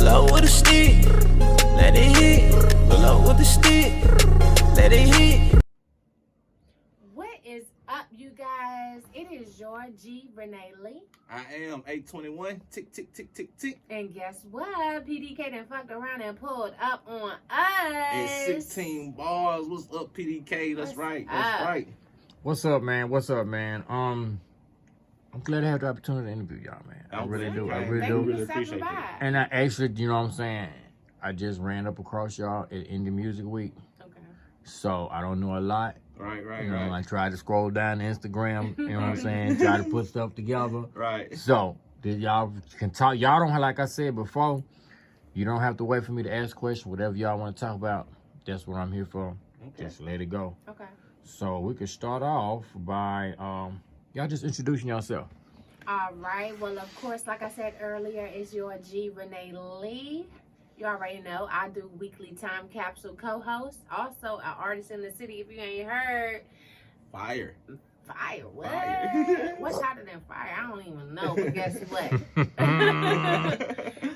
up with a stick, let it hit. Pull up with the stick, let it hit. What is up, you guys? It is your G, Renee Lee. I am 821. Tick, tick, tick, tick, tick. And guess what? PDK done fucked around and pulled up on us. And 16 bars. What's up, PDK? That's right. That's right. What's up, man? What's up, man? I'm glad to have the opportunity to interview y'all, man. I really do. I really do. Really appreciate that. And I actually, you know what I'm saying? I just ran up across y'all at Indie Music Week. Okay. So I don't know a lot. Right. You know, I tried to scroll down Instagram, you know what I'm saying? Try to put stuff together. Right. So, y'all can talk. Y'all don't, like I said before, you don't have to wait for me to ask questions. Whatever y'all want to talk about, that's what I'm here for. Okay. Just let it go. Okay. So we could start off by y'all just introducing yourself. All right. Well, of course, like I said earlier, it's your G, Renee Lee. You already know I do weekly time capsule co-host. Also, an artist in the city. If you ain't heard, Fire. fire. What? Fire. What's hotter than fire? I don't even know. But guess what?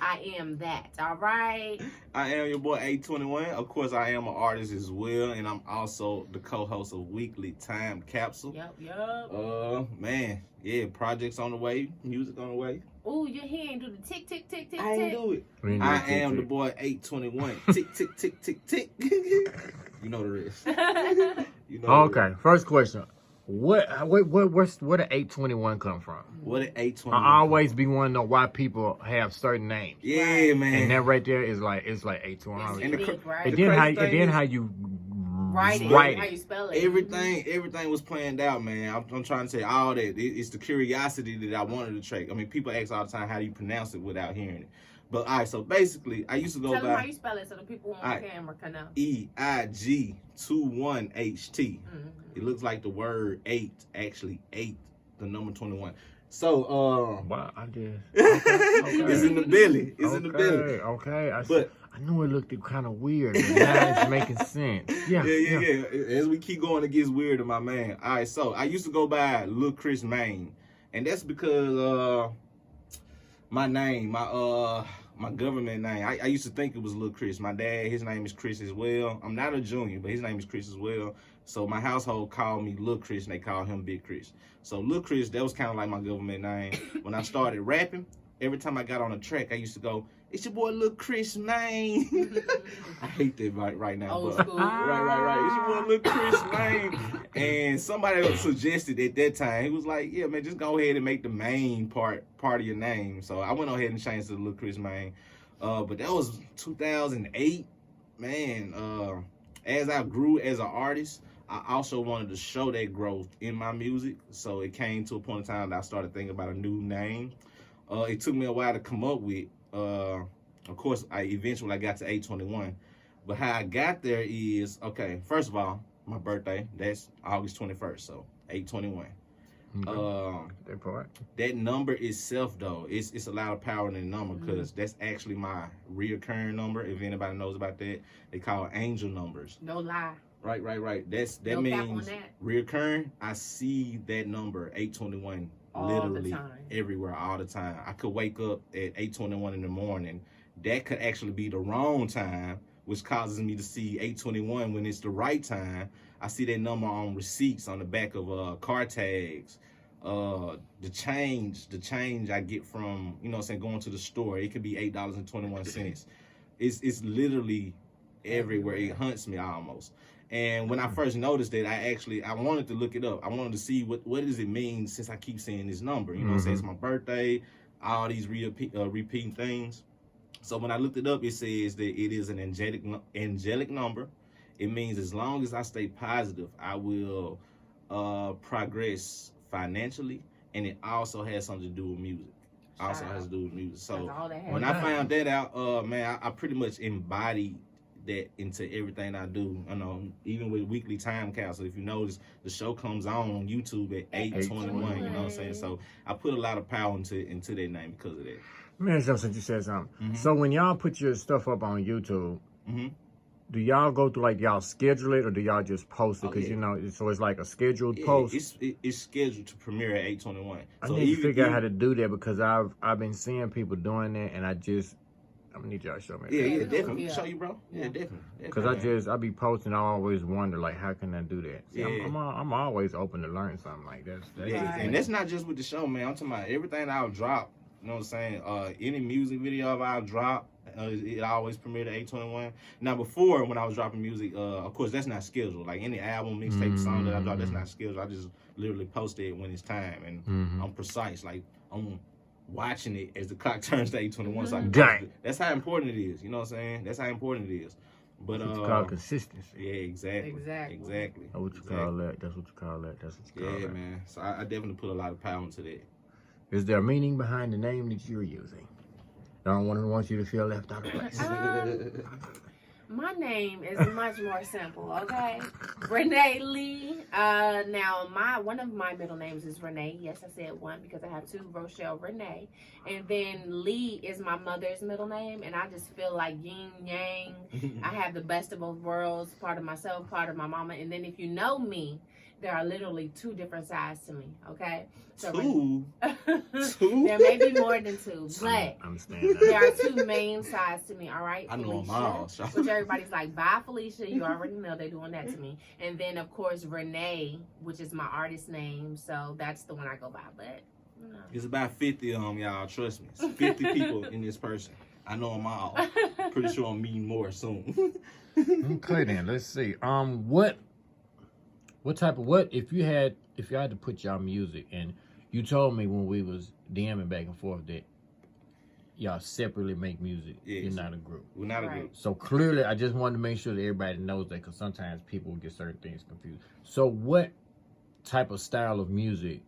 I am that. All right. I am your boy 821. Of course, I am an artist as well, and I'm also the co-host of Weekly Time Capsule. Yep. Man, yeah, projects on the way, music on the way. Oh, your hand do the tick, tick, tick, tick, I ain't tick. do it. I am the boy 821. Tick, tick, tick, tick, tick. You know the rest. You know Okay, first question. Where the 821 come from? What did 821? I always be wanting to know why people have certain names. Yeah, man. And that right there is like 821. It's And the unique, right? And the then crazy thing is- how you Write it. write How it. you spell it. Everything was planned out, man. I'm trying to say all that. It's the curiosity that I wanted to track. I mean, people ask all the time, how do you pronounce it without hearing it? But all right, so basically, I used to go Tell them how by you spell it so the people on Alright. camera can know. EIG21HT. It looks like the word 8, actually 8, the number 21. So, Wow, I did. it's in the belly. It's in the belly. Okay. But I knew it looked kind of weird, but now it's making sense. Yeah. As we keep going, it gets weirder, my man. All right, so I used to go by Lil Chris Maine, and that's because my name, my government name, I used to think it was Lil Chris. My dad, his name is Chris as well. I'm not a junior, but his name is Chris as well. So my household called me Lil Chris, and they called him Big Chris. So Lil Chris, that was kind of like my government name. When I started rapping, every time I got on a track, I used to go, "It's your boy Lil Chris, man." I hate that right now. Old but school. Right. It's your boy Lil Chris, man. And somebody suggested at that time, he was like, "Yeah, man, just go ahead and make the main part of your name." So I went ahead and changed to Lil Chris, man. But that was 2008, man. As I grew as an artist, I also wanted to show that growth in my music. So it came to a point in time that I started thinking about a new name. It took me a while to come up with. Of course, I eventually got to 821. But how I got there is, okay, first of all, my birthday, that's August 21st, so 821. That part. That number itself, though, it's a lot of power in the number because that's actually my reoccurring number. If anybody knows about that, they call it angel numbers. No lie. Right. That No cap on means that. reoccurring. I see that number 821 All the literally time. everywhere all the time. I could wake up at 821 in the morning. That could actually be the wrong time, which causes me to see 821 when it's the right time. I see that number on receipts on the back of car tags. The change I get from, you know what I'm saying, going to the store. It could be $8.21. It's literally everywhere. It hunts me almost. And when I first noticed that, I wanted to look it up. I wanted to see what does it mean since I keep seeing this number. You know what I'm saying? It's my birthday, all these repeating things. So when I looked it up, it says that it is an angelic number. It means as long as I stay positive, I will progress financially, and it also has something to do with music. So when I found that out, man, I pretty much embodied that into everything I do. You know, even with Weekly Time Capsule, if you notice, the show comes on YouTube at 8:21. You know what I'm saying? So I put a lot of power into that name because of that. Man, since you said something. So when y'all put your stuff up on YouTube, do y'all go through, like, y'all schedule it, or do y'all just post it? Because, you know, so it's like a scheduled post. It's scheduled to premiere at 8:21. I need to figure out how to do that because I've been seeing people doing that, and I just I'm gonna need y'all to show me. Yeah, Yeah, definitely. yeah. Show you, bro. Yeah, definitely. Cause I be posting. I always wonder like, how can I do that? See, Yeah. I'm always open to learn something like that. Yeah, and that's not just with the show, man. I'm talking about everything I'll drop. You know what I'm saying? Any music video I'll drop, it always premiered at 821. Now, before, when I was dropping music, of course, that's not scheduled. Like any album, mixtape, song that I drop, that's not scheduled. I just literally post it when it's time, and I'm precise. Like, I'm watching it as the clock turns to 821. So I can post it. That's how important it is. You know what I'm saying? That's how important it is. But That's what you call consistency. Yeah, exactly. That's what you call that. That's what you call that. That's what you call that. Yeah, man. So I definitely put a lot of power into that. Is there a meaning behind the name that you're using? I don't want you to feel left out of place. My name is much more simple, okay? Renee Lee. Now, one of my middle names is Renee. Yes, I said one because I have two, Rochelle Renee. And then Lee is my mother's middle name, and I just feel like yin, yang. I have the best of both worlds, part of myself, part of my mama. And then if you know me, there are literally two different sides to me, okay? So two? There may be more than two, but there are two main sides to me, all right? I know Felicia, them all. which everybody's like, bye, Felicia. You already know they're doing that to me. And then, of course, Renee, which is my artist name. So that's the one I go by, but, you know. It's about 50 of them, y'all. Trust me. It's 50 people in this person. I know them all. Pretty sure I'm meeting more soon. Okay, then. Let's see. If you had to put y'all music, and you told me when we was DMing back and forth that y'all separately make music. Yes. You're not a group. We're not a group. So clearly, I just wanted to make sure that everybody knows that, because sometimes people get certain things confused. So what type of style of music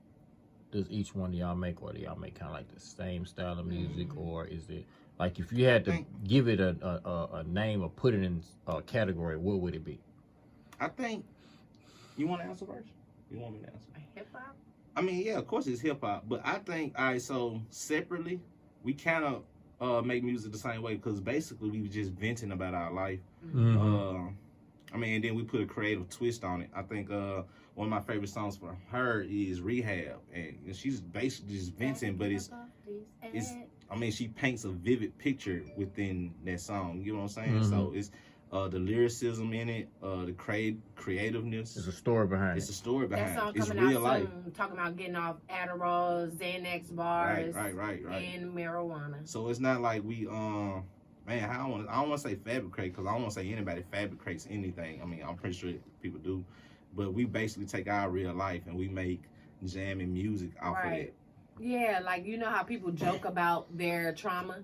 does each one of y'all make? Or do y'all make kind of like the same style of music, or is it like, if you had to give it a name or put it in a category, what would it be? I think. You want to answer first? You want me to answer? Hip hop? I mean, yeah, of course it's hip hop, but I think, all right, so separately, we kind of make music the same way, because basically we were just venting about our life. I mean, and then we put a creative twist on it. I think one of my favorite songs for her is Rehab, and she's basically just venting, but it's I mean, she paints a vivid picture within that song. You know what I'm saying? So it's the lyricism in it, the creativeness. There's a story behind It's a story behind that song it. It's coming real out life. soon, talking about getting off Adderall, Xanax bars, Right. and marijuana. So it's not like we man, I don't want to say fabricate, because I don't want to say anybody fabricates anything. I mean, I'm pretty sure people do, but we basically take our real life and we make jamming music off of it. Yeah, like, you know how people joke about their trauma?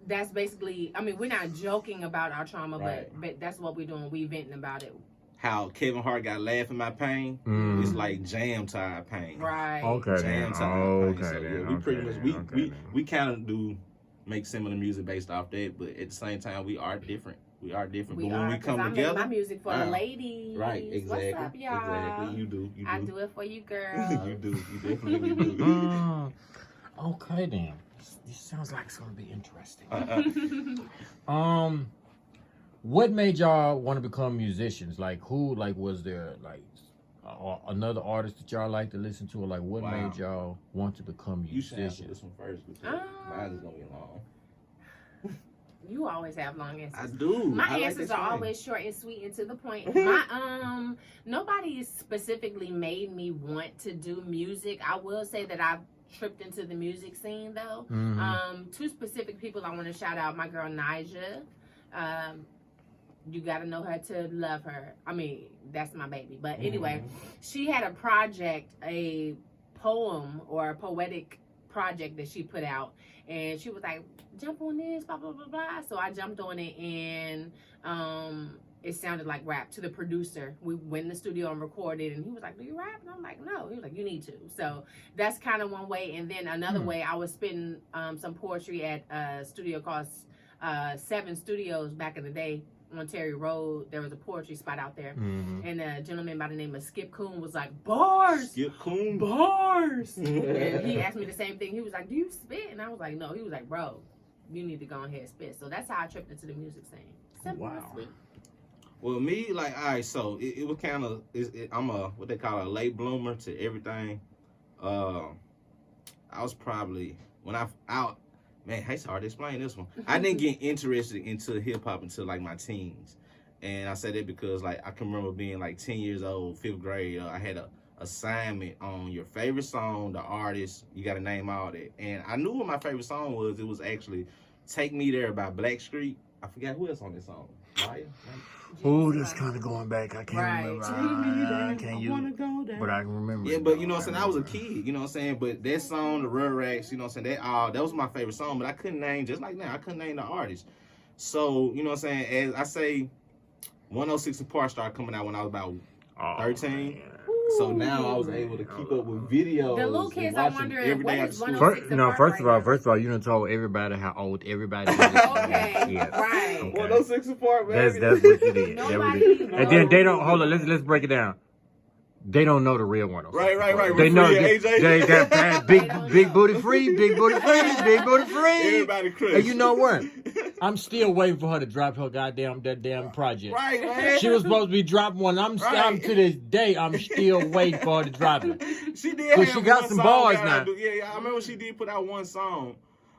That's basically, I mean, we're not joking about our trauma, but that's what we're doing. We venting about it. How Kevin Hart got Laugh in My Pain, it's like jam to our pain. Right. Okay. Jam to our pain. So yeah, we pretty much, we kind of do make similar music based off that, but at the same time, we are different. But when we come together, I make my music for the ladies. Right, exactly. What's up, y'all? Exactly. You do. I do it for you, girl. You do. You definitely do. Okay, then. This sounds like it's gonna be interesting. What made y'all want to become musicians? Like, was there like another artist that y'all like to listen to, or like what made y'all want to become musicians? You should answer this one first, because mine is gonna be long. You always have long answers. I do. My answers are always short and sweet and to the point. Nobody specifically made me want to do music. I will say that I've tripped into the music scene though. Two specific people I want to shout out. My girl Nija. You gotta know her to love her. I mean, that's my baby. But anyway, she had a project, a poem or a poetic project that she put out, and she was like, jump on this, blah blah blah blah. So I jumped on it, and it sounded like rap to the producer. We went in the studio and recorded, and he was like, do you rap? And I'm like, no. He was like, you need to. So that's kind of one way. And then another way, I was spitting some poetry at a studio called 7 Studios back in the day on Terry Road. There was a poetry spot out there, and a gentleman by the name of Skip Coon was like, bars, Skip Coon, bars. And he asked me the same thing. He was like, do you spit? And I was like, no. He was like, bro, you need to go ahead and spit. So that's how I tripped into the music scene. Simple and sweet. Well, me, like, all right, so it was kind of, I'm a, what they call a late bloomer to everything. I was probably, when Man, it's hard to explain this one. I didn't get interested into hip hop until like my teens, and I say that because like I can remember being like 10 years old, 5th grade. I had a assignment on your favorite song, the artist. You got to name all that, and I knew what my favorite song was. It was actually "Take Me There" by Blackstreet. I forgot who else on this song. Maya? Oh, that's kind of going back. I can't Right. remember. I can't use it, but I can remember. Yeah, it, but though. you know what I'm saying? I was a kid, you know what I'm saying? But that song, the Rugrats, you know what I'm saying? That was my favorite song, but I couldn't name, just like now, I couldn't name the artist. So, you know what I'm saying? As I say, 106 and Park started coming out when I was about 13. Man. So now I was able to keep up with videos. The little kids are and watching wondering, every what day is after school. 106 and Park First right of all, you done told everybody how old everybody is. Okay, Yes. right. Okay. 106 and Park, baby. That's what you did. Nobody- And then they don't, hold on, let's break it down. They don't know the real one. Right. They know AJ. that big booty free, big booty free. Everybody crazy. And you know what? I'm still waiting for her to drop her that damn project. Right, man. She was supposed to be dropping one. I'm to this day, I'm still waiting for her to drop it. She did have She got one some song bars out. now. Yeah, I remember she did put out one song.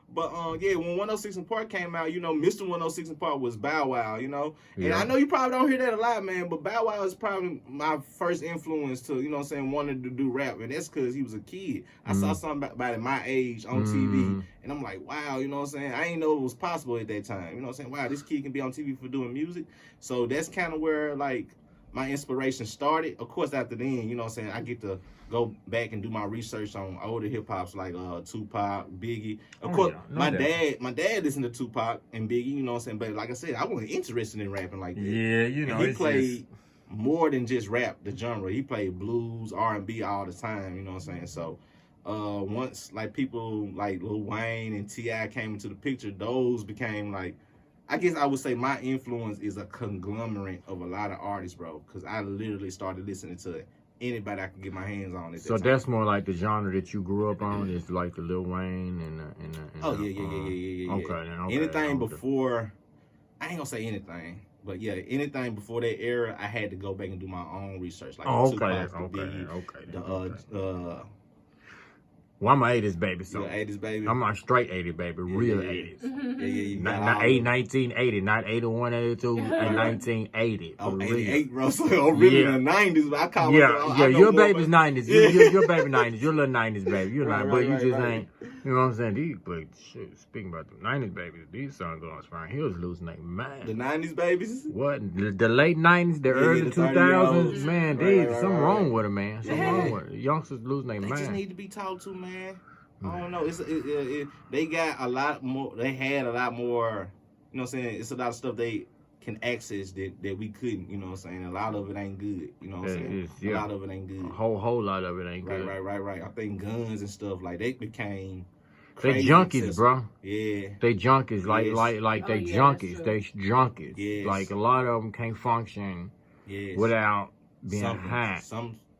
But yeah, when 106 and Park came out, you know, Mr. 106 and Park was Bow Wow, you know. And Yeah. I know you probably don't hear that a lot, man, but Bow Wow is probably my first influence to, you know what I'm saying, wanting to do rap. And that's because he was a kid. I saw something about it my age on TV, and I'm like, wow, you know what I'm saying? I didn't know it was possible at that time. You know what I'm saying? Wow, this kid can be on TV for doing music. So that's kind of where, like, my inspiration started. Of course, after then, you know what I'm saying, I get to go back and do my research on older hip hops like Tupac, Biggie. Of course, my dad listened to Tupac and Biggie, you know what I'm saying? But like I said, I wasn't interested in rapping like that. Yeah, you know, and he played more than just rap, the genre. He played blues, R&B all the time, you know what I'm saying? So once like people like Lil Wayne and T.I. came into the picture, those became like, I guess I would say my influence is a conglomerate of a lot of artists, bro. Because I literally started listening to anybody I could get my hands on. At that time. that's more like the genre that you grew up on. Is like the Lil Wayne and yeah. Okay. Anything before, I ain't gonna say anything, but yeah, anything before that era, I had to go back and do my own research. Like Tupac, Biggie, Well, I'm an 80s baby, so yeah, 80s baby. I'm a straight 80s baby, real 80s. Yeah. Not 1980, not 81, 82, and 1980. I'm real. 88, bro. So I'm really in the 90s, but I call myself. Yeah, your baby's 90s. Your baby 90s. You're a little 90s baby. You're not, but you just ain't. You know what I'm saying? These, but shit, speaking about the 90s babies, these songs on Fine Hills losing their mind. The 90s babies? What? The late 90s, the early 2000s, man, something wrong with them, man. Something wrong with it. Youngsters losing their mind. They just need to be talked to, man. I don't know. They got a lot more. They had a lot more. You know what I'm saying? It's a lot of stuff they can access that we couldn't. You know what I'm saying? A lot of it ain't good. You know what I'm saying? A lot of it ain't good. A whole lot of it ain't good. Right. I think guns and stuff like they became. They junkies, bro. Yeah. They junkies, like they junkies. They junkies. Yes. Like a lot of them can't function without being high.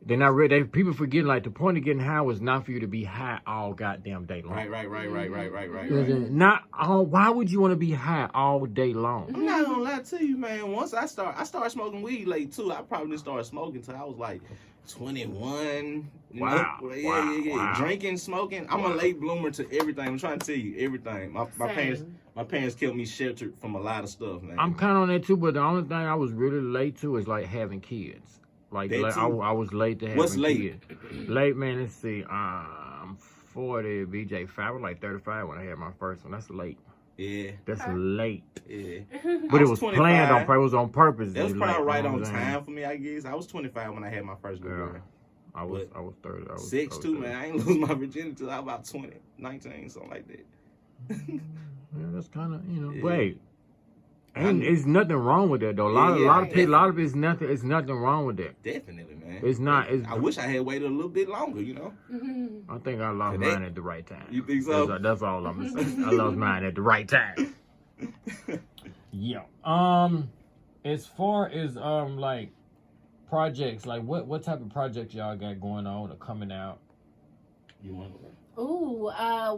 They're not ready. People forget, like, the point of getting high was not for you to be high all goddamn day long. Right. Not all. Why would you want to be high all day long? I'm not gonna lie to you, man. Once I started smoking weed late too. I probably didn't start smoking till I was like 21. Wow. Yeah. Drinking, smoking. I'm a late bloomer to everything. I'm trying to tell you everything. My parents kept me sheltered from a lot of stuff, man. I'm kind of on that too, but the only thing I was really late to is like having kids. Like I was late to having What's late? kids. Late, man. Let's see. I'm 40. BJ 5. I was like 35 when I had my first one. That's late. Yeah. That's late. Yeah. But it was planned on purpose. It was on purpose. That was probably right on time for me, I guess. I was 25 when I had my first girl. I was 30. I was 6'2", man. I ain't lose my virginity until I was about 20, 19, something like that. Yeah, that's kind of, wait. And there's nothing wrong with that though. A lot of people, it's nothing wrong with that. Definitely, man. It's not. I wish I had waited a little bit longer, you know. I think I lost mine at the right time. You think so? That's all I'm gonna say. I lost mine at the right time. Yeah. As far as like projects, like what type of projects y'all got going on or coming out? You want to? Ooh,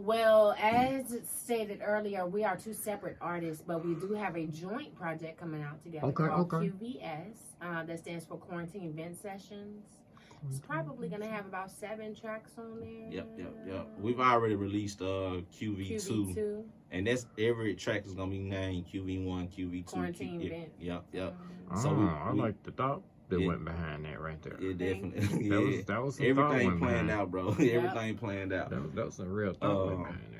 well, as stated earlier, we are two separate artists, but we do have a joint project coming out together called QVS. That stands for Quarantine Vent Sessions. It's probably gonna have about 7 tracks on there. Yep. We've already released QV2. And that's every track is gonna be named QV1, QV2. Quarantine event. Yep. So I like the thought that went behind that right there. Yeah, definitely. That was some everything planned out, bro. Everything planned out. That was some real thought went behind that.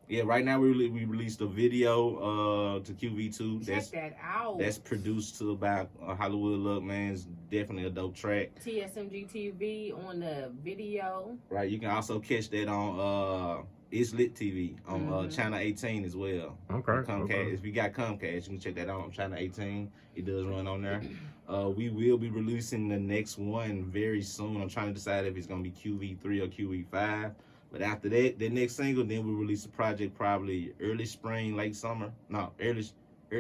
Yeah, right now we released a video to QV2. Check that out. That's produced to about Hollywood Look, man. It's definitely a dope track. TSMG TV on the video. Right, you can also catch that on It's Lit TV on Channel 18 as well. Okay. Comcast. If you got Comcast, you can check that out on Channel 18. It does run on there. We will be releasing the next one very soon. I'm trying to decide if it's gonna be QV3 or QV5. But after that, the next single, then we'll release the project probably early spring, late summer. No,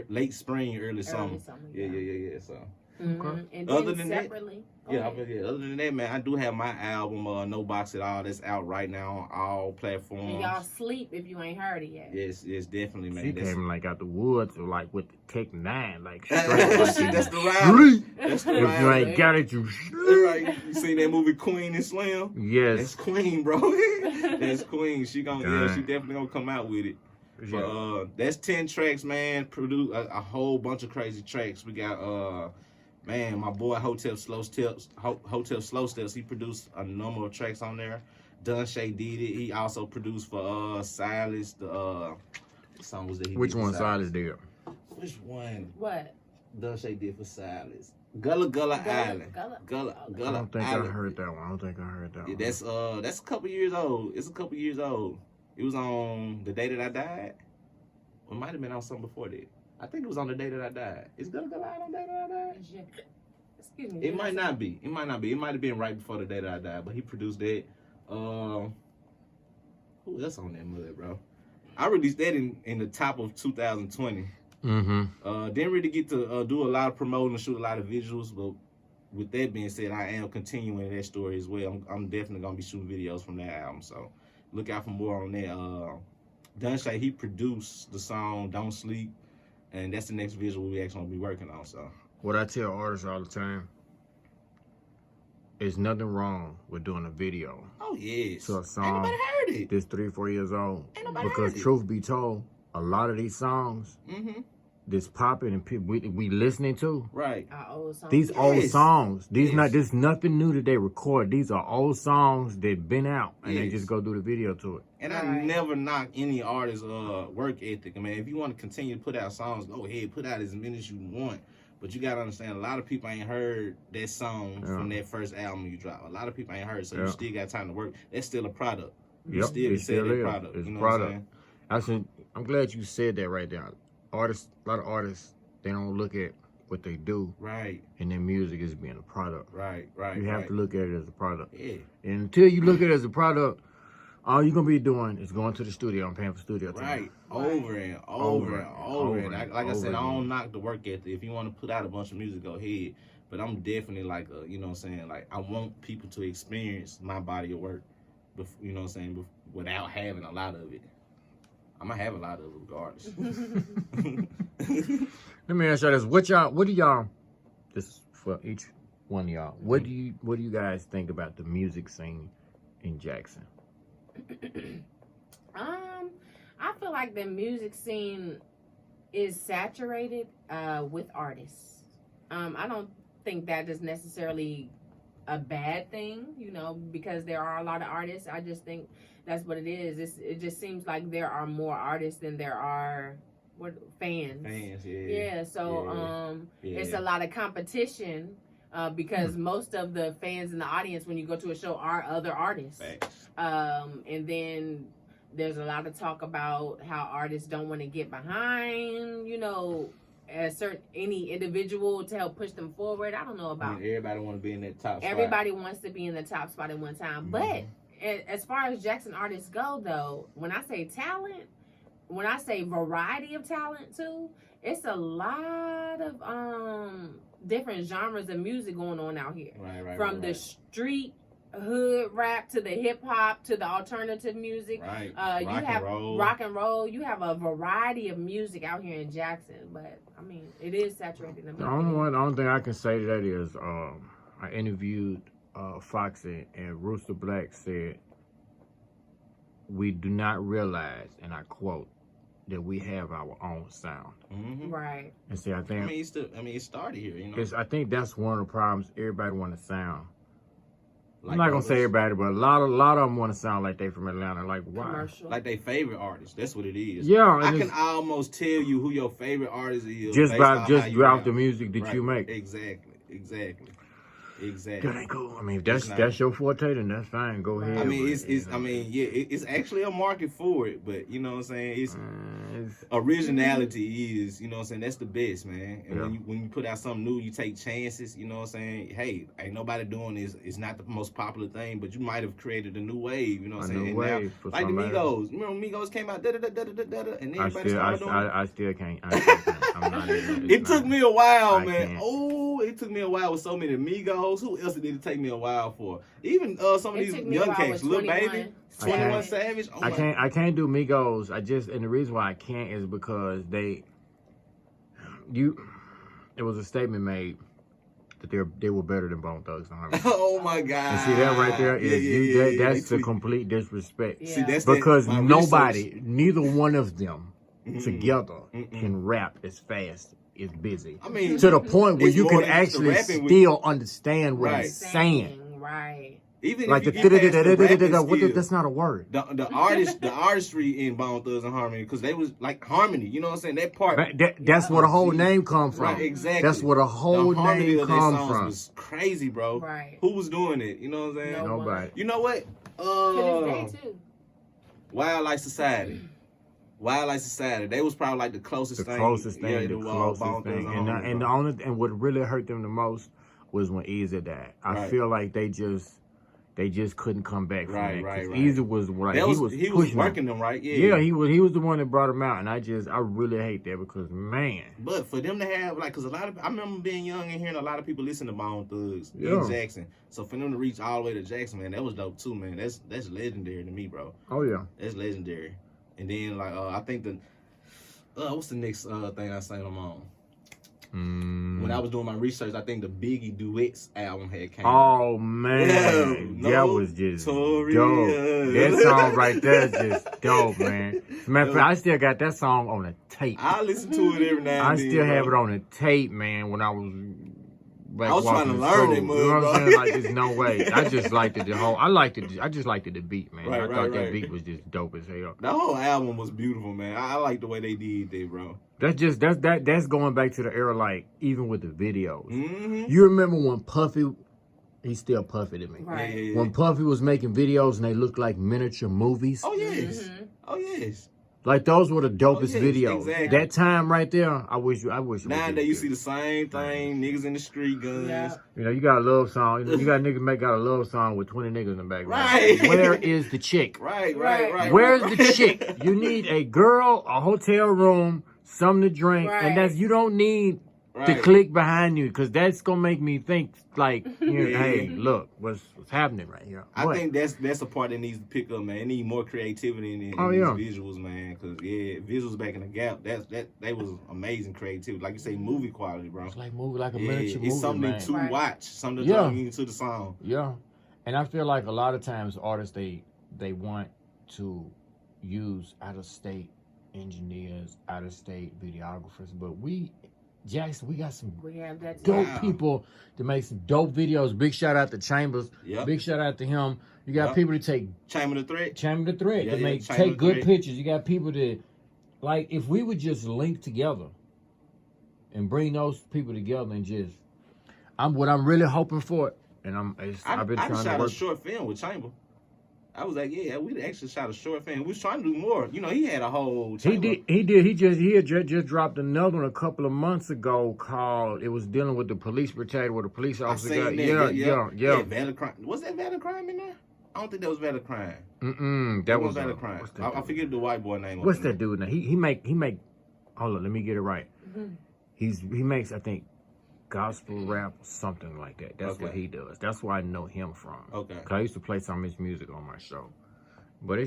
late spring, early summer. Yeah. So. And then Other than separately. Other than that, man, I do have my album, No Box at All, that's out right now on all platforms. And y'all sleep if you ain't heard it yet. Yes, definitely, man. She came like out the woods, like with the Tech 9, like straight. That's the ride. That's the ride. If you ain't got it, you right. You seen that movie Queen and Slim? Yes. That's Queen, bro. That's Queen. She definitely gonna come out with it. But that's 10 tracks, man. Produce a whole bunch of crazy tracks. We got man, my boy Hotel Slow Steps, he produced a number of tracks on there. Dunshay did it. He also produced for Silas. What song was that? Which one Silas did? Which one? What? Dunshay did for Silas. Gullah Island. Gullah I don't think Island. I heard that one. Yeah, that's a couple years old. It's a couple years old. It was on The Day That I Died. It might have been on something before that. I think it was on The Day That I Died. Is Gullah Island on The Day That I Died? Excuse me. It might not be. It might have been right before The Day That I Died, but he produced that. Who else on that mud, bro? I released that in the top of 2020. Didn't really get to do a lot of promoting, shoot a lot of visuals, but with that being said, I am continuing that story as well. I'm definitely gonna be shooting videos from that album, so look out for more on that. Dunshay, he produced the song "Don't Sleep," and that's the next visual we actually gonna be working on. So, what I tell artists all the time, there's nothing wrong with doing a video. Oh yes. To a song. Ain't nobody heard it. That's 3-4 years old. Ain't nobody because heard it. Truth be told, a lot of these songs that's popping and we listening to. Right. Old songs. These old songs. Yes. There's nothing new that they record. These are old songs that been out and they Yes. just go do the video to it. And I never knock any artist's work ethic. I mean, if you want to continue to put out songs, go ahead, put out as many as you want. But you gotta understand, a lot of people ain't heard that song from that first album you dropped. A lot of people ain't heard, so you still got time to work. That's still a product. You still can sell that product. It's you know product. what I'm saying? I'm glad you said that right there. A lot of artists, they don't look at what they do. Right. And their music is being a product. Right. You have to look at it as a product. Yeah. And until you look at it as a product, all you're going to be doing is going to the studio and paying for studio time. Right. Over and over and over. And like I said, I don't knock the work ethic. If you want to put out a bunch of music, go ahead. But I'm definitely like, you know what I'm saying? Like, I want people to experience my body of work, you know what I'm saying, without having a lot of it. I'm going to have a lot of it regardless. Let me ask y'all this. What do y'all, this for each one of y'all, what do you guys think about the music scene in Jackson? I feel like the music scene is saturated with artists. I don't think that is necessarily a bad thing, you know, because there are a lot of artists. I just think that's what it is. It just seems like there are more artists than there are fans. Fans, yeah. Yeah, so it's a lot of competition because most of the fans in the audience when you go to a show are other artists. And then there's a lot of talk about how artists don't want to get behind, you know, any individual to help push them forward. I don't know about. I mean, everybody want to be in that top spot. Everybody wants to be in the top spot at one time. But as far as Jackson artists go, though, when I say talent, when I say variety of talent too, it's a lot of different genres of music going on out here. From the street hood rap to the hip hop to the alternative music. You have rock and roll. You have a variety of music out here in Jackson, but I mean, it is saturated. The only thing I can say to that is I interviewed Foxy and Rooster Black said, "We do not realize," and I quote, "that we have our own sound." Right. And see, I think it started here, you know. I think that's one of the problems. Everybody want to sound. Like I'm not gonna others. say everybody, but a lot of them want to sound like they from Atlanta. Like why? Commercial. Like they favorite artist. That's what it is. Yeah, I and can almost tell you who your favorite artist is just based by on just how you throughout rap. the music that Right. you make. Exactly. That ain't cool. I mean, if It's that's your forte, then that's fine. Go ahead. I mean, but, it's actually a market for it, but you know what I'm saying? It's originality is, you know what I'm saying? That's the best, man. And when you put out something new, you take chances, you know what I'm saying? Hey, ain't nobody doing this. It's not the most popular thing, but you might have created a new wave, you know what I'm saying? new wave for like the somebody. Migos. Remember when Migos came out, and everybody started doing it? I still can't. I'm not even, It took me a while, I man. can't. Oh, it took me a while with so many Migos. Who else did it take me a while for? Even some of It these took me a young while cats, with Lil 21. Baby, 21 Savage. Oh I can't do Migos. And the reason why I can't is because it was a statement made that they were better than Bone Thugs and Harmony. Oh my God! And see that right there is that's They the complete disrespect. Yeah. See, that's Because my nobody, research. neither one of them Mm-mm. together Mm-mm. can rap as fast as Busy. I mean, To the point where it's you more can than just the actually rapping with- still understand what Right. he's saying. Right. even Like if you get past the rapping skill, that's not a word. the artistry in Bone Thugs and Harmony, because they was like harmony. You know what I'm saying? That part. That's where the whole See, name come from. Right, exactly. That's where the whole the harmony name of their come songs from. was crazy, bro. Right. Who was doing it? You know what I'm saying? No. Nobody. You know what? To this day too. Wildlife Society. Wildlife Society. They was probably like the closest thing. And what really hurt them the most was when Eazy died. I feel like they just couldn't come back from that. Right. Eazy was like He was working them, right? Yeah, he was the one that brought him out, and I really hate that because man. But for them to have because I remember being young and hearing a lot of people listen to Bone Thugs Yeah. in Jackson. So for them to reach all the way to Jackson, man, that was dope too, man. That's legendary to me, bro. Oh yeah. That's legendary. And then I think what's the next thing I sang them on? When I was doing my research, I think the Biggie Duets album had came out. Oh man, that was just dope. Notorious. That song right there is just dope, man. Matter of fact, I still got that song on a tape. I listen to it every now and I then. still have bro. it on a tape, man. When I was I was trying to learn school. it, man, You know what I'm bro. saying? Like, there's no way. I just liked it. I just liked it. The beat, man. Right, I thought that right. beat was just dope as hell. The whole album was beautiful, man. I like the way they did that, bro. That's going back to the era, like even with the videos. Mm-hmm. You remember when Puffy? He's still Puffy to me. Right. Yeah. When Puffy was making videos and they looked like miniature movies. Oh yes. Mhm. Oh yes. Like those were the dopest yes, videos. exactly. That time right there, I wish. Nowadays you see the same thing, niggas in the street guns. Yeah. You know, you got a love song. You got niggas got a love song with 20 niggas in the background. Right. Where is the chick? Right. Where's the chick? You need a girl, a hotel room, something to drink, Right. and you don't need to Right. click behind you because that's gonna make me think like, Yeah. hey, look, what's happening right here? I What? think that's a part that needs to pick up, man. It need more creativity in these visuals, man. Cause visuals back in the Gap, that was amazing creativity. Like you say, movie quality, bro. It's like a miniature movie, it's something man. to Right. watch, something to Yeah. turn you into the song. Yeah, and I feel like a lot of times artists they want to use out of state engineers, out of state videographers, but Jackson, we got some We have that. dope Wow. people to make some dope videos. Big shout out to Chambers. Yep. Big shout out to him. You got Yep. people to take Chamber the Threat. Chamber the Thread Yeah, to yeah, make Chamber take the good Thread. pictures. You got people to like if we would just link together and bring those people together and just what I'm really hoping for, and I've been I trying to shot work. a short film with Chamber. I was like, yeah, we actually shot a short film. We was trying to do more. You know, he had a whole. He Chamber. did. He had just dropped another one a couple of months ago called. It was dealing with the police brutality where the police I officer seen got. that. Yeah. Valid crime. Was that valid crime in there? I don't think that was valid crime. That was valid crime. what's that I dude? forget the white boy name. What's that dude now? He make. Hold on, let me get it right. Mhm. He makes, I think, gospel rap or something like that. That's what Okay. he does. That's where I know him from. Okay. 'Cause I used to play some of his music on my show. But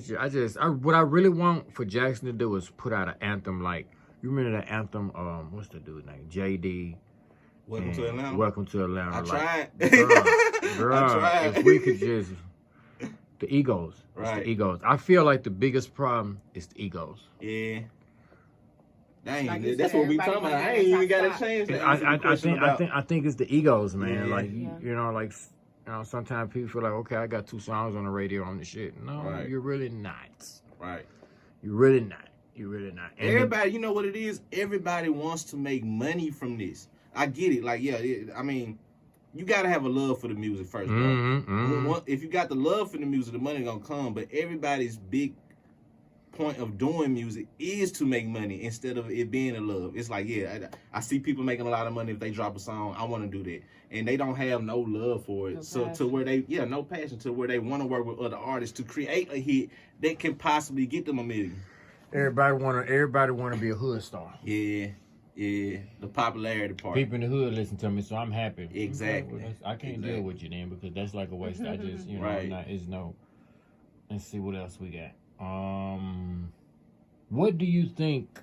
what I really want for Jackson to do is put out an anthem like, you remember that anthem? What's the dude's name? JD. Welcome to Atlanta. Welcome to Atlanta. I like, tried. tried. if we could just the egos. It's Right. the egos. I feel like the biggest problem is the egos. Yeah. Dang, Like you that's said, what we everybody talking about. wanna I be ain't in the even got top a chance to I answer the question about. I think it's the egos, man. Yeah. Like Yeah. you know, like sometimes people feel like, okay, I got 2 songs on the radio on the shit. No, Right. you're really not. Right. You're really not. You're really not. And Everybody, you know what it is? Everybody wants to make money from this. I get it. Like, yeah, I mean, you got to have a love for the music first, bro. If you got the love for the music, the money gonna come. But everybody's big point of doing music is to make money instead of it being a love. It's like, yeah, I see people making a lot of money if they drop a song. I want to do that, and they don't have no love for it. No So passion. to where they, no passion, to where they want to work with other artists to create a hit that can possibly get them a million. everybody wanna be a hood star. Yeah, the popularity part. People in the hood listen to me, so I'm happy. Exactly. Well, I can't deal with you then because that's like a waste. I just, you know, Right. Let's see what else we got. What do you think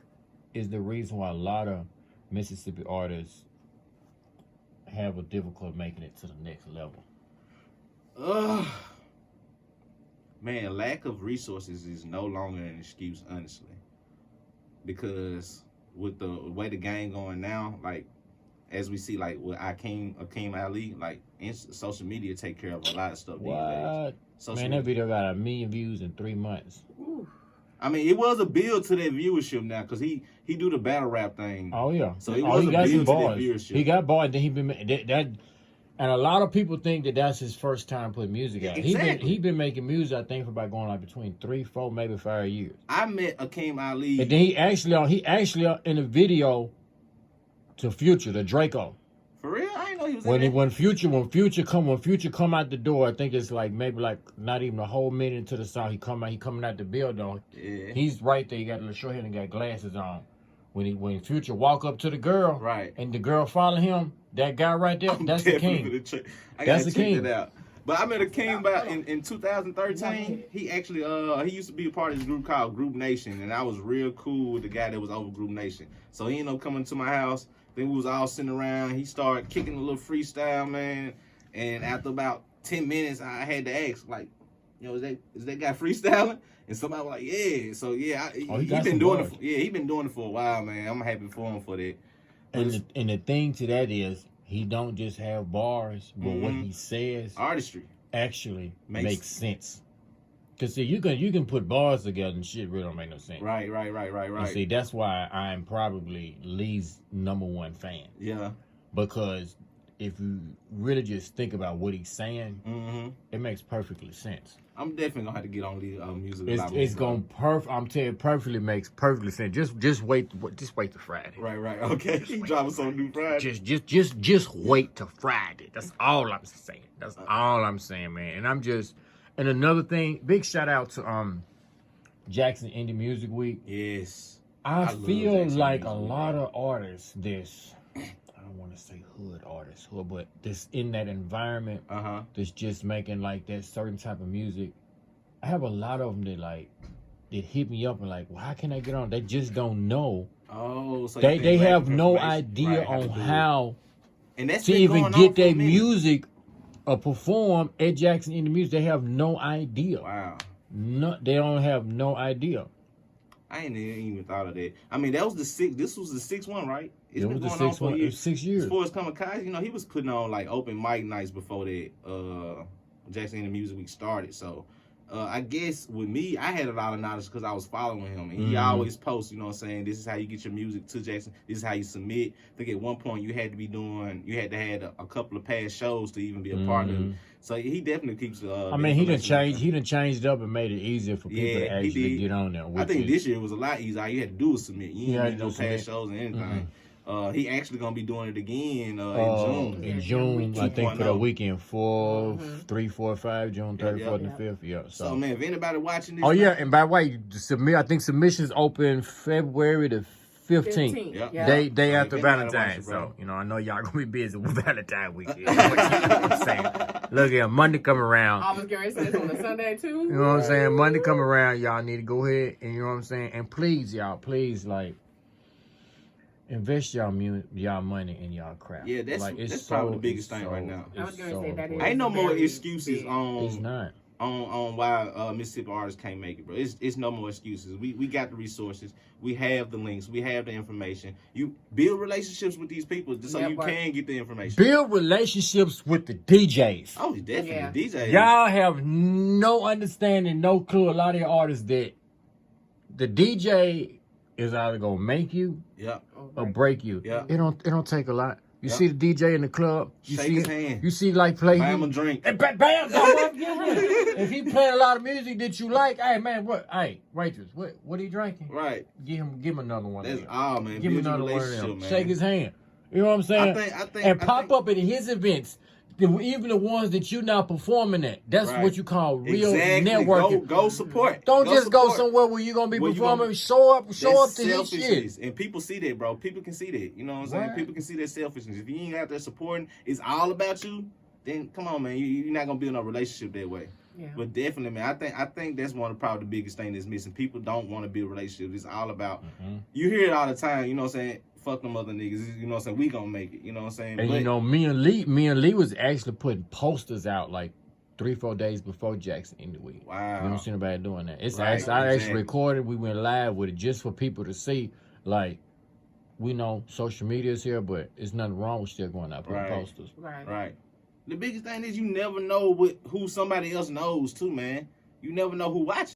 is the reason why a lot of Mississippi artists have a difficult making it to the next level? Man, lack of resources is no longer an excuse, honestly. Because with the way the game going now, like as we see, like with Akeem Ali, like social media take care of a lot of stuff these days. What? Social Man, that media. video got 1 million views in 3 months. I mean, it was a build to that viewership now, because he do the battle rap thing. Oh yeah. So it was he a got some build to that bars. viewership. He got bars. Then he been that, and a lot of people think that that's his first time putting music out. Exactly. He been making music, I think, for about going like between 3, 4, maybe 5 years. I met Akeem Ali. And then he actually in the video to Future, the Draco. For real? I didn't know he was in When that. when Future come out the door, I think it's like maybe like not even a whole minute into the song. He coming out the building. Yeah. He's right there. He got a little short hair and got glasses on. When Future walk up to the girl, Right. and the girl follow him, that guy right there, that's the king. I That's gotta the check king. that out. But I met Akeem about in 2013. He actually he used to be a part of this group called Group Nation, and I was real cool with the guy that was over Group Nation. So he ended up coming to my house. Then we was all sitting around. He started kicking a little freestyle, man. And after about 10 minutes, I had to ask, like, you know, is that guy freestyling? And somebody was like, yeah. So yeah, he got been some doing bars. it. He been doing it for a while, man. I'm happy for him for that. But And the thing to that is, he don't just have bars, but what he says artistry. actually Makes- makes sense. Cause see, you can put bars together and shit really don't make no sense. Right. And see, that's why I'm probably Lee's #1 fan. Yeah. Because if you really just think about what he's saying, Mm-hmm. it makes perfectly sense. I'm definitely gonna have to get on the music. It's gonna I'm telling you, perfectly makes perfectly sense. Just wait till Friday. Right. Okay. He dropping some new Friday. Just wait till Friday. That's all I'm saying. That's all I'm saying, man. And another thing, big shout out to Jackson Indie Music Week. Yes. I love feel Jackson like Music a Week, lot bro. of artists, I don't want to say hood artists, but this in that environment, that's just making like that certain type of music. I have a lot of them that hit me up and like, well, how can I get on? They just don't know. Oh, so They have no information. idea Right, on to do it. how and that's to been even going on get for a their minute. music perform at Jackson in the music. They have no idea. Wow. No, they don't have no idea. I ain't even thought of that. I mean, that was the sixth. This was the sixth one, right? It's It been was the going on sixth for one. a It year. was 6 years. As far as Kamikaze, you know, he was putting on like open mic nights before that Jackson in the Music Week started. So I guess with me, I had a lot of knowledge because I was following him, and he always posts, you know what I'm saying, this is how you get your music to Jackson, this is how you submit. I think at one point you had to have a couple of past shows to even be a part of it. So he definitely keeps I mean, he done changed it up and made it easier for people to Yeah, he actually did. get on there. I think this year was a lot easier. All you had to do was submit. You Yeah, didn't need no just submit. past shows and anything. He actually gonna be doing it again in June. In June, I think for the 2.0. weekend, 3, 4, 5, June 3rd, Yeah, 4th, and 5th. Yeah. So man, if anybody watching this, Oh yeah, and by the way, I think submissions open February the 15th. Yeah. Day after if anybody Valentine's. watching, So, bro. I know y'all gonna be busy with Valentine's weekend. You know what I'm saying? Look here, Monday come around. I was going to say it's on a Sunday too. You know what I'm saying? Monday come around, y'all need to go ahead and you know what I'm saying? And please, y'all, please, like, invest y'all money in y'all craft. Yeah, that's probably the biggest thing right now. I was gonna say that is Ain't no more very excuses big. It's not. on why Mississippi artists can't make it, bro. It's no more excuses. We got the resources. We have the links. We have the information. You build relationships with these people so you can get the information. Build relationships with the DJs. Oh, definitely. DJs. Y'all have no understanding, no clue. A lot of the artists that the DJ is either gonna make you or break you. Yeah. It don't take a lot. You see the DJ in the club, you Shake see his hand. You see like play Buy him a drink. And bam, if he playing a lot of music that you like, hey man, hey waitress, what are you drinking? Right. Give him another one. That's all, man. Give him another one of them. Man. Shake his hand. You know what I'm saying? I think and pop up at his events. Even the ones that you're not performing at. That's what you call real networking. Go support. Don't just go somewhere where you're going to be performing. Show up to his shit. And people see that, bro. People can see that. You know what I'm saying? People can see that selfishness. If you ain't out there supporting, it's all about you, then come on, man. You're not going to build a relationship that way. Yeah. But definitely, man, I think that's one of probably the biggest things that's missing. People don't want to build relationships. It's all about, you hear it all the time, you know what I'm saying? Fuck them other niggas, you know what I'm saying? We gonna make it, you know what I'm saying? And you know, me and Lee was actually putting posters out like 3-4 days before Jackson in the week. Wow. You don't see nobody doing that. It's I actually recorded, we went live with it just for people to see, like, we know social media is here, but it's nothing wrong with still going out putting posters. Right. The biggest thing is you never know who somebody else knows too, man. You never know who watches.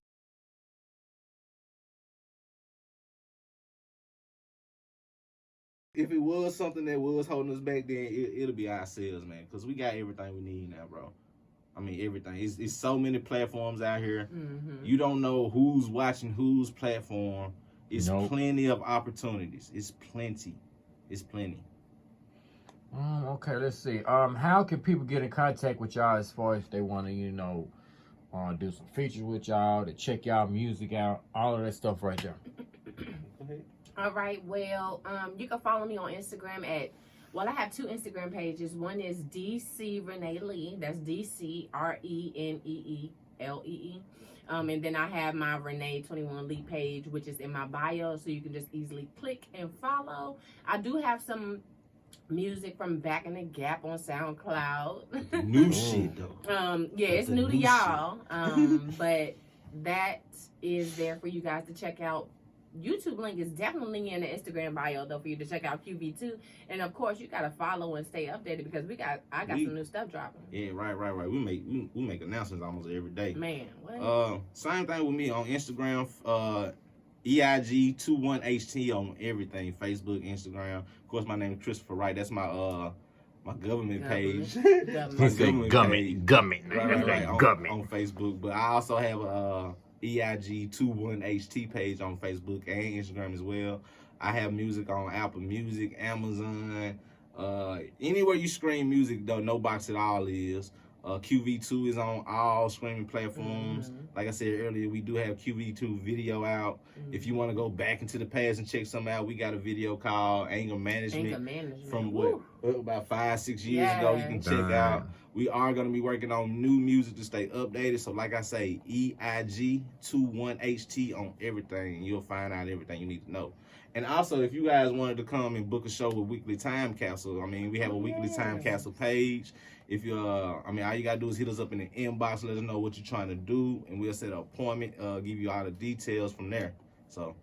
If it was something that was holding us back, then it'll be ourselves, man. Because we got everything we need now, bro. I mean, everything. It's so many platforms out here. You don't know who's watching whose platform. It's plenty of opportunities. It's plenty. Okay, let's see. How can people get in contact with y'all as far as they want to, do some features with y'all, to check y'all music out, all of that stuff right there? All right, well, you can follow me on Instagram I have 2 Instagram pages. One is DC Renee Lee. That's DCRENEELEE. And then I have my Renee 21 Lee page, which is in my bio, so you can just easily click and follow. I do have some music from Back in the Gap on SoundCloud. New shit, though. Yeah, it's new to y'all. But that is there for you guys to check out. YouTube link is definitely in the Instagram bio though for you to check out QV2, and of course you gotta follow and stay updated because I got some new stuff dropping. Yeah, right. We make announcements almost every day. Man, what? Same thing with me on Instagram. EIG21HT on everything, Facebook, Instagram. Of course, my name is Christopher Wright. That's my my government page. Government. Right. On Facebook, but I also have a EIG21HT page on Facebook and Instagram as well. I have music on Apple Music, Amazon, anywhere you stream music though, No Box at All is. QV2 is on all streaming platforms. Like I said earlier, we do have QV2 video out. If you want to go back into the past and check something out, we got a video called Anger Management. From about 5-6 years ago. You can check out. We are going to be working on new music to stay updated. So like I say, EIG21HT on everything. You'll find out everything you need to know. And also, if you guys wanted to come and book a show with Weekly Time Capsule, I mean, we have a Weekly Time Capsule page. If you, all you gotta do is hit us up in the inbox, let us know what you're trying to do, and we'll set an appointment, give you all the details from there. So,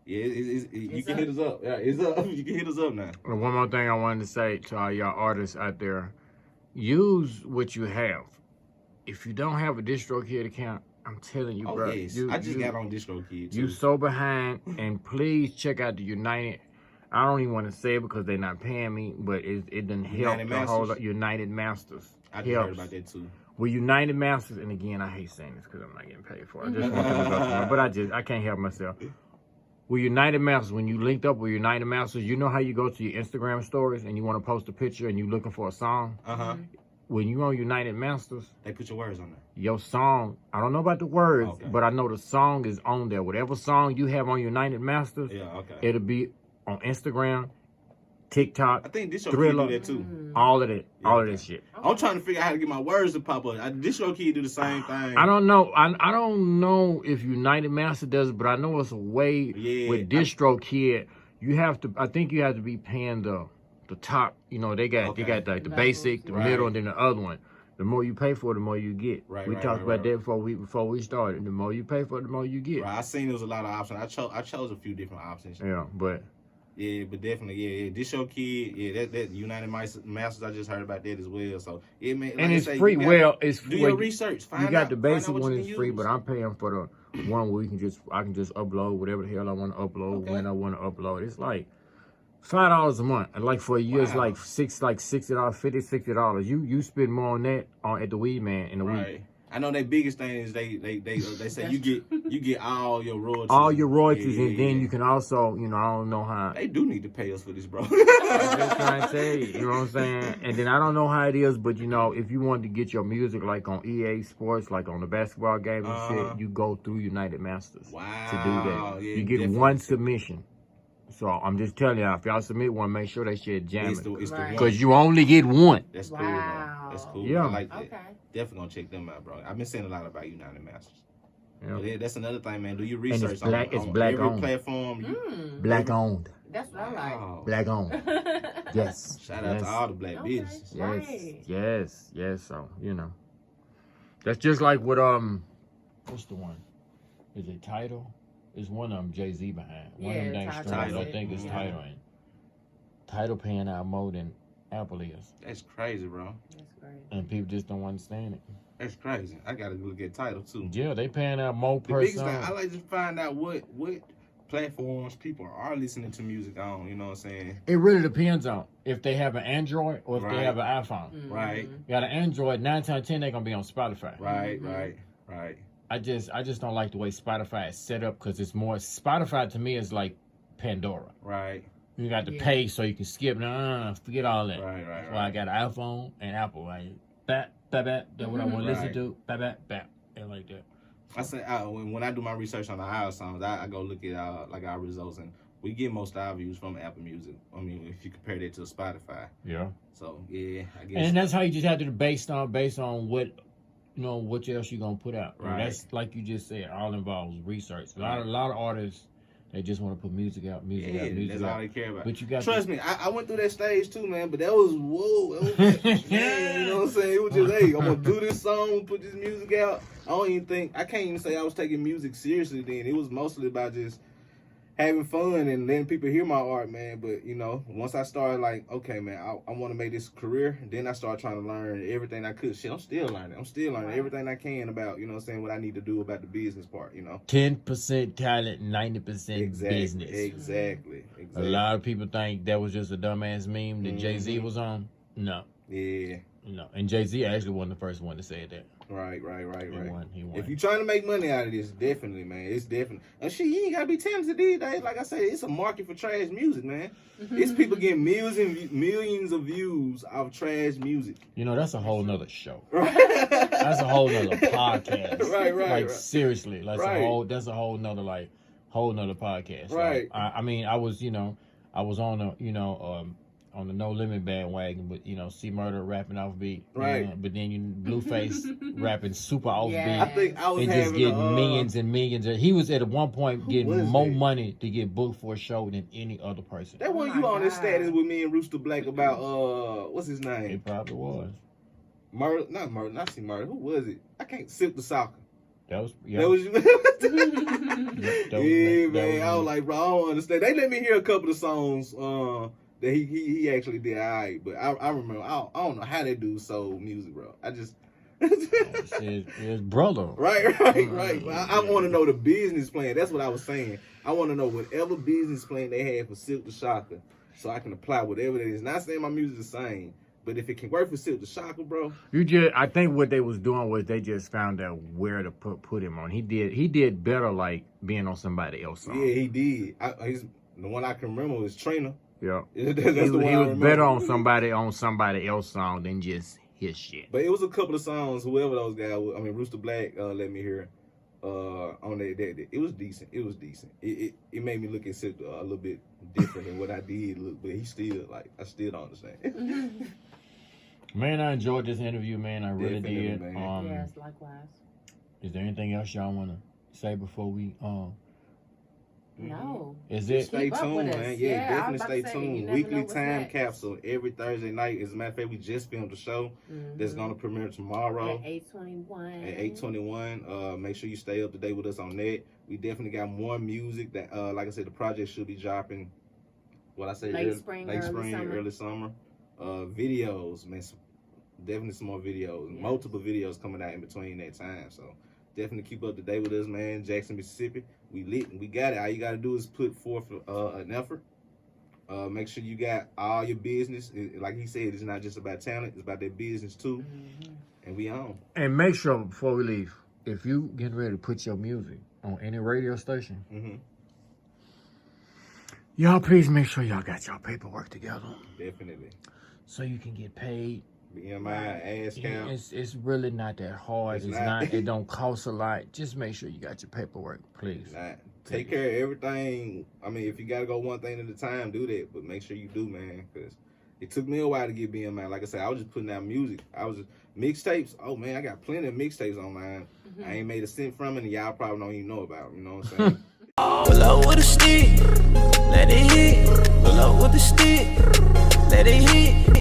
yeah, you can hit us up. Yeah, it's up. You can hit us up now. One more thing I wanted to say to all y'all artists out there: use what you have. If you don't have a DistroKid account, I'm telling you, bro. Yes. I just got on DistroKid too. You so behind, and please check out the United. I don't even want to say it because they're not paying me, but it doesn't help the whole United Masters. I just heard about that too. Well, United Masters, and again, I hate saying this because I'm not getting paid for it. I just want them to go somewhere, but I can't help myself. With United Masters, when you linked up with United Masters, you know how you go to your Instagram stories and you want to post a picture and you're looking for a song? When you on United Masters, they put your words on there. Your song, I don't know about the words, but I know the song is on there. Whatever song you have on United Masters, it'll be on Instagram, TikTok, I think DistroKid Thriller, do that too. All of that, all of that shit. I'm trying to figure out how to get my words to pop up. DistroKid do the same thing. I don't know. I don't know if United Master does it, but I know it's a way with DistroKid. you have to. I think you have to be paying the top. You know, they got like the Levels. basic, the Right. middle, and then the other one. The more you pay for, the more you get. Right, We right, talked right, about that before we started. The more you pay for, the more you get. Right, I seen there was a lot of options. I chose a few different options. Yeah, but Yeah, but definitely, yeah. This your kid, yeah. That United Masters, I just heard about that as well. So yeah, man. Like and I it's say, free. you gotta Well, it's do free. your research. Find You got out, the find out basic what one you is can free, use. but I'm paying for the one where I can just upload whatever the hell I want to upload Okay. when I want to upload. It's like $5 a month, and like for a year, it's Wow. like $60, $60. You spend more on that at the Weed Man in a week. Right. I know their biggest thing is they say you get all your royalties. All your royalties, Yeah, and then yeah. you can also, I don't know how. They do need to pay us for this, bro. I'm just trying to tell you, you know what I'm saying? And then I don't know how it is, but if you want to get your music like on EA Sports, like on the basketball games and shit, you go through United Masters Wow. to do that. Yeah, You get definitely. one submission. So I'm just telling y'all, if y'all submit one, make sure that shit It's jamming. the Right. one. Because you only get one. That's cool. Wow. Man. That's cool. Yeah. I like that. Okay. Definitely gonna check them out, bro. I've been saying a lot about United Masters. Yeah. But that's another thing, man. Do your it's research black- on, it's on black every owned. platform. You, Black owned. That's what I Wow. Black owned. like. Yes. Shout out yes. to all the black Okay. businesses. Yes. Yes. So, That's just like what, what's the one? Is it Tidal? It's one of them Jay-Z behind. One of them dang Tidal. streams. I Tidal. think it's Yeah. Tidal. And Tidal paying out more than Apple is. That's crazy, bro. That's great. And people just don't understand it. That's crazy. I gotta look at title too. Yeah, they paying out more The per biggest thing, song. I like to find out what platforms people are listening to music on. You know what I'm saying? It really depends on if they have an Android or if Right. they have an iPhone. Mhm. Right. You got an Android, 9 times out of 10 they're gonna be on Spotify. Right, Mhm. right. I just don't like the way Spotify is set up because it's more Spotify to me is like Pandora. Right. You got to Yeah. pay so you can skip. Forget all that. Right. That's why I got an iPhone and Apple. Like that's what I want to listen Right. to. And like that. I say when I do my research on the our songs, I go look at like our results, and we get most of our views from Apple Music. I mean, if you compare that to Spotify. Yeah. So yeah, I guess. And that's how you just have to based on what what else you gonna put out. Right. That's like you just said, all involves research. A lot of artists they just want to put music out. yeah, that's all they care about. But you got Trust me, I went through that stage too, man. But that was man, you know what I'm saying? It was just, hey, I'm gonna do this song, put this music out. I can't even say I was taking music seriously then. It was mostly about just having fun and letting people hear my art, man. But once I started like, okay, man, I want to make this career. Then I started trying to learn everything I could. Shit, I'm still learning. Right. everything I can about, what I need to do about the business part. 10% talent, 90% business. Exactly. A lot of people think that was just a dumbass meme that Jay-Z Mhm. was on. No. Yeah. No. And Jay-Z actually wasn't the first one to say that. Right. He won. If you trying to make money out of this, definitely, man. It's definitely. And shit, you ain't gotta be talented these days. Like I said, it's a market for trash music, man. It's people getting millions of views off trash music. That's a whole nother show. Right. That's a whole nother podcast. Right. Like seriously, like Right. that's a whole nother podcast. Right. Like, I mean, I was on a on the No Limit bandwagon, but C Murder rapping off beat, Right. But then Blueface rapping super off Yeah. I think I was beat and just having getting millions and millions. He was at one point Who getting was more that? money to get booked for a show than any other person. that one Oh you my on this God. status with me and Rooster Black about what's his name? It probably was. Murder, not C Murder. Who was it? I can't Silk the Soccer. That was That was you. that was Yeah, me. man. I was like, bro, I don't understand. They let me hear a couple of songs that he actually did alright, but I remember I don't know how that dude sold music, bro. I just his brother. right. I want to know the business plan. That's what I was saying. I want to know whatever business plan they had for Silk the Shocker, so I can apply whatever it is. Not saying my music's the same, but if it can work for Silk the Shocker, bro. I think what they was doing was they just found out where to put him on. He did better like being on somebody else's song. Yeah, he did. The one I can remember was Trina. Yeah. That's He the one I was remember. better on somebody else's song than just his shit. But it was a couple of songs, whoever those guys were, Rooster Black let me hear on that. It was decent. It made me look at Silk a little bit different than what I did look, but he still, I still don't understand. Man, I enjoyed this interview, man. I really Definitely, did. man. Yes, likewise. Is there anything else y'all want to say before we No. Is it? Stay Keep up tuned, with us. man. Yeah, Yeah, I was definitely about stay to say, you tuned. never know Weekly what's time next. capsule every Thursday night. As a matter of fact, we just filmed the show that's gonna premiere tomorrow At 8:21. at 8:21. Make sure you stay up to date with us on that. We definitely got more music that, like I said, the project should be dropping. What I say, Late spring, early summer. Videos, man. Definitely some more videos. Yes. Multiple videos coming out in between that time. So definitely keep up to date with us, man. Jackson, Mississippi. We lit and we got it. All you gotta do is put forth an effort. Make sure you got all your business. Like he said, it's not just about talent, it's about that business too. And we on. And make sure before we leave, if you getting ready to put your music on any radio station, y'all please make sure y'all got y'all paperwork together. Definitely. So you can get paid. BMI, ass count. It's really not that hard. It's It's not. not. It don't cost a lot. Just make sure you got your paperwork, please. Nah, take care of everything. I mean, if you gotta go one thing at a time, do that. But make sure you do, man, because it took me a while to get BMI. Like I said, I was just putting out music. I was just mixtapes. Oh man, I got plenty of mixtapes online. I ain't made a cent from it, and y'all probably don't even know about them. You know what I'm saying? Pull up with a stick, let it hit. Pull up with a stick, let it hit.